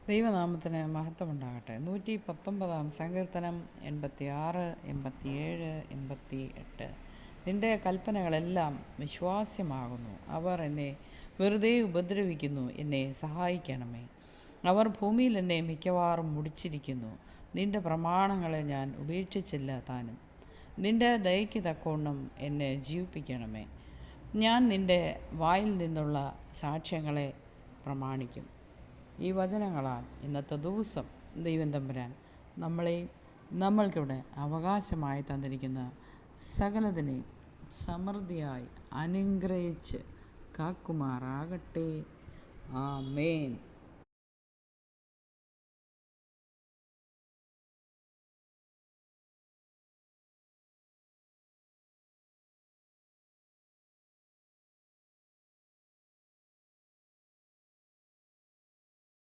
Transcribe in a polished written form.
ദൈവനാമത്തിന് മഹത്വമുണ്ടാകട്ടെ. 119 സങ്കീർത്തനം 86, 87, 88. നിന്റെ കൽപ്പനകളെല്ലാം വിശ്വാസ്യമാകുന്നു. അവർ എന്നെ വെറുതെ ഉപദ്രവിക്കുന്നു. എന്നെ സഹായിക്കണമേ. അവർ ഭൂമിയിൽ എന്നെ മിക്കവാറും മുടിച്ചിരിക്കുന്നു. നിന്റെ പ്രമാണങ്ങളെ ഞാൻ ഉപേക്ഷിച്ചില്ല താനും. നിന്റെ ദയയ്ക്ക് തക്കവണ്ണം എന്നെ ജീവിപ്പിക്കണമേ. ഞാൻ നിന്റെ വായിൽ നിന്നുള്ള സാക്ഷ്യങ്ങളെ പ്രമാണിക്കും. ഈ വചനങ്ങളാൽ ഇന്നത്തെ ദിവസം ദൈവം തമ്പുരാൻ നമ്മൾക്കിവിടെ അവകാശമായി തന്നിരിക്കുന്ന സകലതിനെയും സമൃദ്ധിയായി അനുഗ്രഹിച്ച് കാക്കുമാറാകട്ടെ. ആമേൻ.